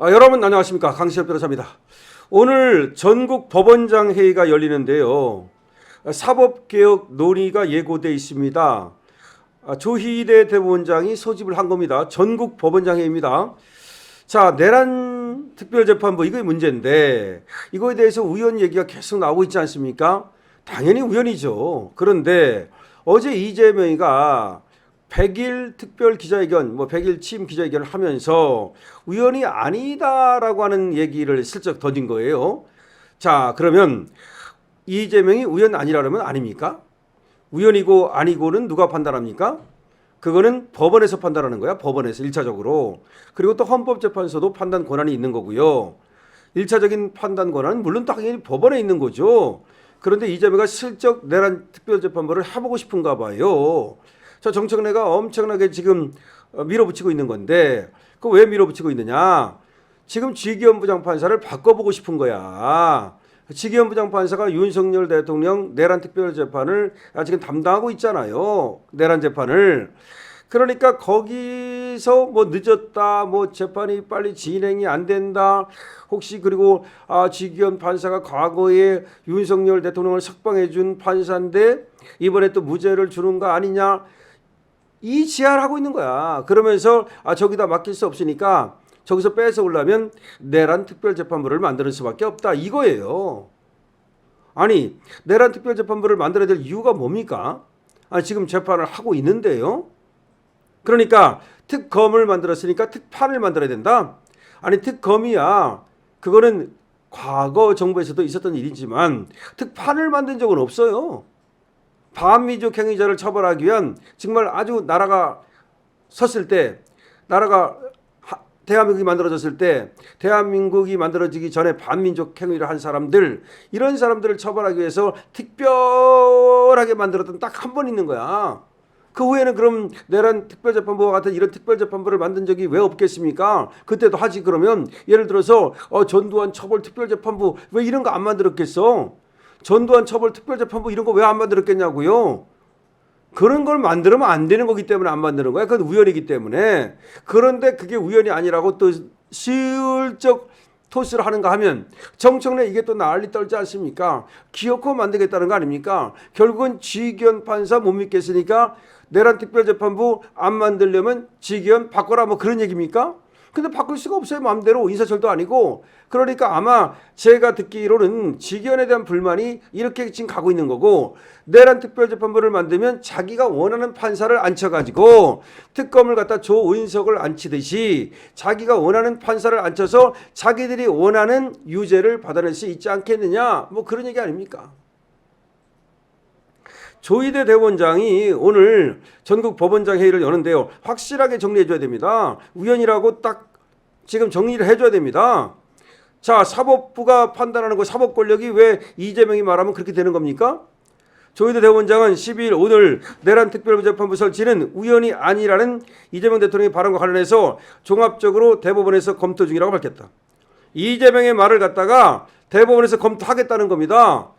여러분 안녕하십니까, 강시엽 변호사입니다. 오늘 전국 법원장 회의가 열리는데요. 사법개혁 논의가 예고돼 있습니다. 조희대 대법원장이 소집을 한 겁니다. 전국 법원장 회의입니다. 자, 내란 특별재판부, 이게 문제인데 이거에 대해서 우연 얘기가 계속 나오고 있지 않습니까? 당연히 우연이죠. 그런데 어제 이재명이가 100일 특별 기자회견, 100일 취임 기자회견을 하면서 우연이 아니다라고 하는 얘기를 슬쩍 던진 거예요. 자, 그러면 이재명이 우연 아니라면 아닙니까? 우연이고 아니고는 누가 판단합니까? 그거는 법원에서 판단하는 거야. 법원에서 1차적으로. 그리고 또 헌법재판소도 판단 권한이 있는 거고요. 1차적인 판단 권한은 물론 당연히 법원에 있는 거죠. 그런데 이재명이 슬쩍 내란 특별재판부를 해보고 싶은가 봐요. 저 정청래가 엄청나게 지금 밀어붙이고 있는 건데, 그 왜 밀어붙이고 있느냐? 지금 지기현 부장판사를 바꿔보고 싶은 거야. 지기현 부장판사가 윤석열 대통령 내란 특별재판을 지금 담당하고 있잖아요. 내란 재판을. 그러니까 거기서 늦었다, 재판이 빨리 진행이 안 된다, 혹시 그리고 지기현 판사가 과거에 윤석열 대통령을 석방해 준 판사인데 이번에 또 무죄를 주는 거 아니냐, 이 지랄을 하고 있는 거야. 그러면서 저기다 맡길 수 없으니까 저기서 뺏어오려면 내란 특별재판부를 만드는 수밖에 없다, 이거예요. 아니, 내란 특별재판부를 만들어야 될 이유가 뭡니까? 지금 재판을 하고 있는데요. 그러니까 특검을 만들었으니까 특판을 만들어야 된다. 아니, 특검이야, 그거는 과거 정부에서도 있었던 일이지만 특판을 만든 적은 없어요. 반민족 행위자를 처벌하기 위한, 정말 아주 나라가 섰을 때, 나라가 대한민국이 만들어졌을 때, 대한민국이 만들어지기 전에 반민족 행위를 한 사람들, 이런 사람들을 처벌하기 위해서 특별하게 만들었던 딱 한 번 있는 거야. 그 후에는 그럼 내란 특별재판부와 같은 이런 특별재판부를 만든 적이 왜 없겠습니까? 그때도 하지. 그러면 예를 들어서 전두환 처벌 특별재판부, 왜 이런 거 안 만들었겠어? 전두환 처벌 특별재판부 이런 거 왜 안 만들었겠냐고요. 그런 걸 만들면 안 되는 거기 때문에 안 만드는 거야. 그건 우연이기 때문에. 그런데 그게 우연이 아니라고 또 슬쩍 토스를 하는가 하면, 정청래 이게 또 난리 떨지 않습니까? 기어코 만들겠다는 거 아닙니까? 결국은 지기현 판사 못 믿겠으니까 내란 특별재판부 안 만들려면 지기현 바꿔라, 그런 얘기입니까? 근데 바꿀 수가 없어요. 마음대로. 인사철도 아니고. 그러니까 아마 제가 듣기로는 지기현에 대한 불만이 이렇게 지금 가고 있는 거고, 내란 특별재판부를 만들면 자기가 원하는 판사를 앉혀가지고 특검을 갖다 조은석을 앉히듯이 자기가 원하는 판사를 앉혀서 자기들이 원하는 유죄를 받아낼 수 있지 않겠느냐, 그런 얘기 아닙니까? 조희대 대법원장이 오늘 전국 법원장 회의를 여는데요. 확실하게 정리해줘야 됩니다. 우연이라고 딱 지금 정리를 해줘야 됩니다. 자, 사법부가 판단하는 거, 사법 권력이 왜 이재명이 말하면 그렇게 되는 겁니까? 조희대 대법원장은 12일 오늘 내란 특별재판부 설치는 우연이 아니라는 이재명 대통령의 발언과 관련해서 종합적으로 대법원에서 검토 중이라고 밝혔다. 이재명의 말을 갖다가 대법원에서 검토하겠다는 겁니다.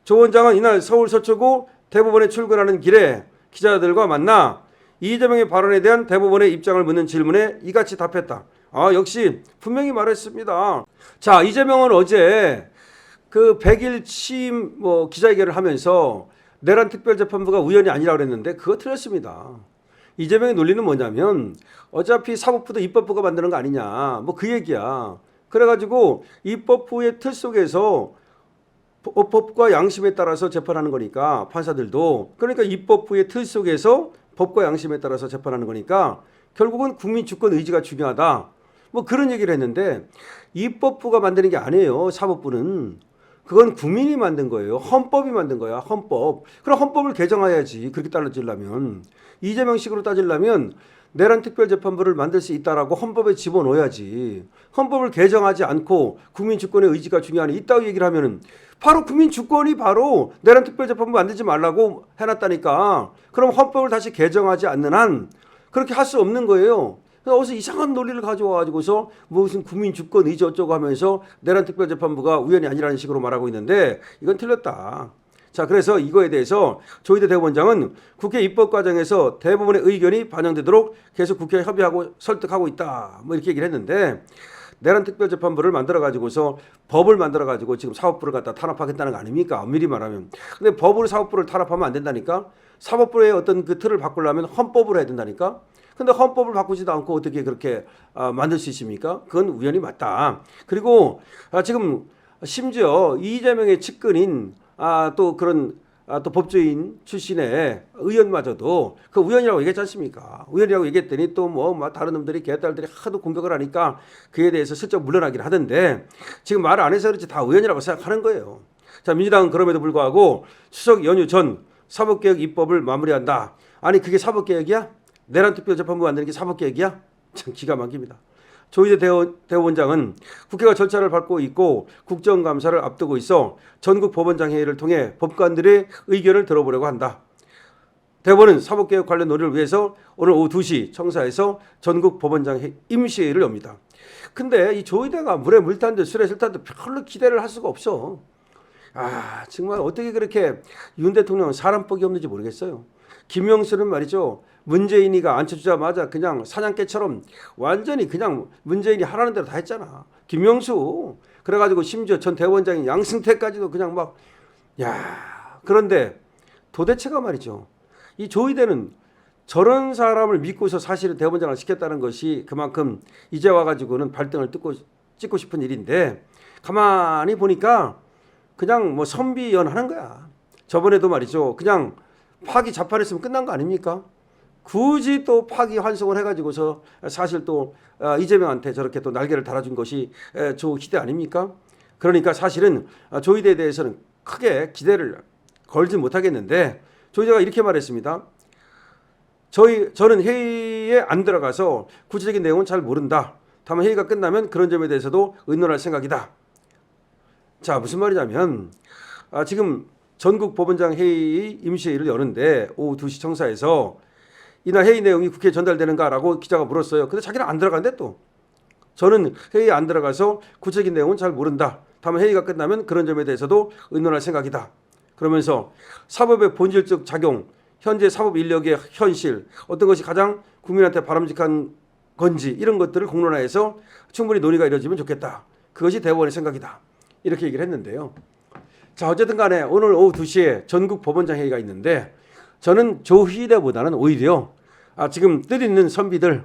조 원장은 이날 서울 서초구 대법원에 출근하는 길에 기자들과 만나 이재명의 발언에 대한 대법원의 입장을 묻는 질문에 이같이 답했다. 역시 분명히 말했습니다. 자, 이재명은 어제 그 100일 취임 기자회견을 하면서 내란 특별재판부가 우연이 아니라고 그랬는데 그거 틀렸습니다. 이재명의 논리는 뭐냐면 어차피 사법부도 입법부가 만드는 거 아니냐, 그 얘기야. 그래가지고 입법부의 틀 속에서 법과 양심에 따라서 재판하는 거니까, 판사들도. 그러니까 입법부의 틀 속에서 법과 양심에 따라서 재판하는 거니까 결국은 국민 주권 의지가 중요하다, 그런 얘기를 했는데, 입법부가 만드는 게 아니에요. 사법부는. 그건 국민이 만든 거예요. 헌법이 만든 거야. 헌법. 그럼 헌법을 개정해야지. 그렇게 따라지려면, 이재명식으로 따지려면 내란 특별재판부를 만들 수 있다라고 헌법에 집어넣어야지. 헌법을 개정하지 않고 국민 주권의 의지가 중요하니 이따위 얘기를 하면은, 바로 국민 주권이 바로 내란 특별재판부 만들지 말라고 해놨다니까. 그럼 헌법을 다시 개정하지 않는 한 그렇게 할 수 없는 거예요. 어디서 이상한 논리를 가져와가지고서 무슨 국민 주권 의지 어쩌고 하면서 내란 특별재판부가 우연이 아니라는 식으로 말하고 있는데, 이건 틀렸다. 자, 그래서 이거에 대해서 조희대 대법원장은 국회 입법 과정에서 대부분의 의견이 반영되도록 계속 국회에 협의하고 설득하고 있다, 이렇게 얘기를 했는데, 내란 특별재판부를 만들어 가지고서 법을 만들어 가지고 지금 사법부를 갖다 탄압하겠다는 거 아닙니까? 엄밀히 말하면. 근데 법으로 사법부를 탄압하면 안 된다니까. 사법부의 어떤 그 틀을 바꾸려면 헌법으로 해야 된다니까. 근데 헌법을 바꾸지도 않고 어떻게 그렇게 만들 수 있습니까? 그건 우연히 맞다. 그리고 지금 심지어 이재명의 측근인 또 그런 또 법조인 출신의 의원마저도 그 우연이라고 얘기했지 않습니까? 우연이라고 얘기했더니 또 뭐 다른 놈들이 개딸들이 하도 공격을 하니까 그에 대해서 슬쩍 물러나긴 하던데 지금 말을 안 해서 그렇지 다 우연이라고 생각하는 거예요. 자, 민주당은 그럼에도 불구하고 추석 연휴 전 사법개혁 입법을 마무리한다. 아니 그게 사법개혁이야? 내란특별재판부 만드는 게 사법개혁이야? 참 기가 막힙니다. 조희대 대법원장은 국회가 절차를 밟고 있고 국정감사를 앞두고 있어 전국 법원장 회의를 통해 법관들의 의견을 들어보려고 한다. 대법원은 사법개혁 관련 논의를 위해서 오늘 오후 2시 청사에서 전국 법원장 임시회의를 엽니다. 근데 이 조희대가 물에 물 탄 듯 술에 술 탄 듯 별로 기대를 할 수가 없어. 정말 어떻게 그렇게 윤 대통령은 사람 뻑이 없는지 모르겠어요. 김명수는 말이죠. 문재인이가 앉혀주자마자 그냥 사냥개처럼 완전히 그냥 문재인이 하라는 대로 다 했잖아. 김명수. 그래가지고 심지어 전 대법원장인 양승태까지도 그냥 막 그런데 도대체가 말이죠. 이 조희대는 저런 사람을 믿고서 사실은 대법원장을 시켰다는 것이 그만큼 이제 와가지고는 발등을 찍고 싶은 일인데 가만히 보니까 그냥 뭐 선비연하는 거야. 저번에도 말이죠. 그냥 파기 자판했으면 끝난 거 아닙니까? 굳이 또 파기 환송을 해가지고서 사실 또 이재명한테 저렇게 또 날개를 달아준 것이 조희대 아닙니까? 그러니까 사실은 조희대에 대해서는 크게 기대를 걸지 못하겠는데 조희대가 이렇게 말했습니다. 저는 회의에 안 들어가서 구체적인 내용은 잘 모른다. 다만 회의가 끝나면 그런 점에 대해서도 의논할 생각이다. 자, 무슨 말이냐면 지금 전국 법원장 회의 임시회의를 여는데 오후 2시 청사에서 이날 회의 내용이 국회에 전달되는가라고 기자가 물었어요. 근데 자기는 안 들어간대 또. 저는 회의에 안 들어가서 구체적인 내용은 잘 모른다. 다만 회의가 끝나면 그런 점에 대해서도 의논할 생각이다. 그러면서 사법의 본질적 작용, 현재 사법 인력의 현실, 어떤 것이 가장 국민한테 바람직한 건지 이런 것들을 공론화해서 충분히 논의가 이루어지면 좋겠다. 그것이 대법원의 생각이다. 이렇게 얘기를 했는데요. 자, 어쨌든 간에 오늘 오후 2시에 전국 법원장 회의가 있는데 저는 조희대보다는 오히려 지금 뜻있는 선비들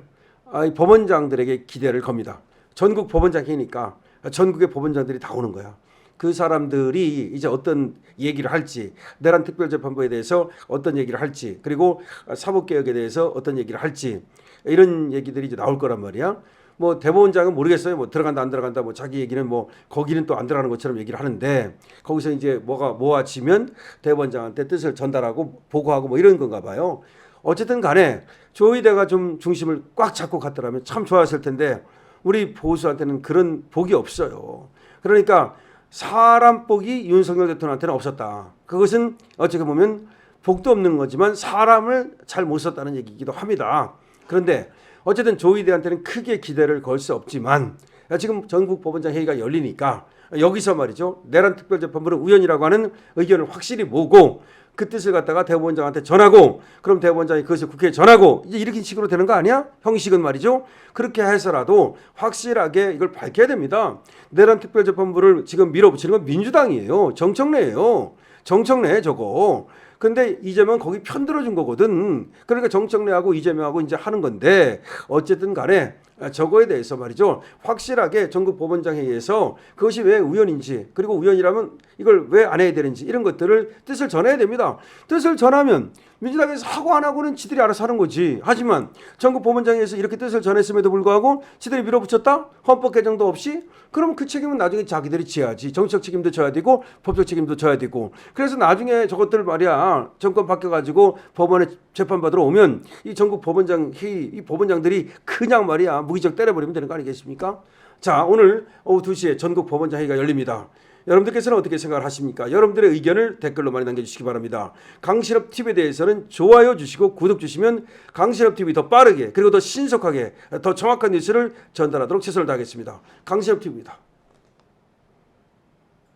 법원장들에게 기대를 겁니다. 전국 법원장 회의니까 전국의 법원장들이 다 오는 거야. 그 사람들이 이제 어떤 얘기를 할지, 내란 특별재판부에 대해서 어떤 얘기를 할지, 그리고 사법개혁에 대해서 어떤 얘기를 할지 이런 얘기들이 이제 나올 거란 말이야. 뭐 대법원장은 모르겠어요. 뭐 들어간다 안 들어간다 뭐 자기 얘기는 뭐 거기는 또 안 들어가는 것처럼 얘기를 하는데 거기서 이제 뭐가 모아지면 대법원장한테 뜻을 전달하고 보고하고 뭐 이런 건가 봐요. 어쨌든 간에 조희대가 좀 중심을 꽉 잡고 갔더라면 참 좋았을 텐데 우리 보수한테는 그런 복이 없어요. 그러니까 사람 복이 윤석열 대통령한테는 없었다. 그것은 어떻게 보면 복도 없는 거지만 사람을 잘 못 썼다는 얘기이기도 합니다. 그런데 어쨌든 조희대한테는 크게 기대를 걸 수 없지만 지금 전국 법원장 회의가 열리니까 여기서 말이죠. 내란 특별재판부는 우연이라고 하는 의견을 확실히 모으고 그 뜻을 갖다가 대법원장한테 전하고 그럼 대법원장이 그것을 국회에 전하고 이제 이렇게 식으로 되는 거 아니야? 형식은 말이죠. 그렇게 해서라도 확실하게 이걸 밝혀야 됩니다. 내란 특별재판부를 지금 밀어붙이는 건 민주당이에요. 정청래예요. 정청래 저거. 근데 이재명 거기 편들어준 거거든. 그러니까 정청래하고 이재명하고 이제 하는 건데 어쨌든 간에 저거에 대해서 말이죠. 확실하게 전국 법원장 회의에서 그것이 왜 우연인지 그리고 우연이라면 이걸 왜 안 해야 되는지 이런 것들을 뜻을 전해야 됩니다. 뜻을 전하면 민주당에서 하고 안 하고는 지들이 알아서 하는 거지. 하지만 전국 법원장에서 이렇게 뜻을 전했음에도 불구하고 지들이 밀어붙였다? 헌법 개정도 없이? 그럼 그 책임은 나중에 자기들이 져야지. 정치적 책임도 져야 되고 법적 책임도 져야 되고. 그래서 나중에 저것들 말이야. 정권 바뀌어가지고 법원에 재판받으러 오면 이 전국 법원장 회의 이 법원장들이 그냥 말이야 무기적 때려버리면 되는 거 아니겠습니까? 자, 오늘 오후 2시에 전국 법원장 회의가 열립니다. 여러분들께서는 어떻게 생각을 하십니까? 여러분들의 의견을 댓글로 많이 남겨주시기 바랍니다. 강신업 TV에 대해서는 좋아요 주시고 구독 주시면 강신업 TV 더 빠르게 그리고 더 신속하게 더 정확한 뉴스를 전달하도록 최선을 다하겠습니다. 강신업 TV입니다.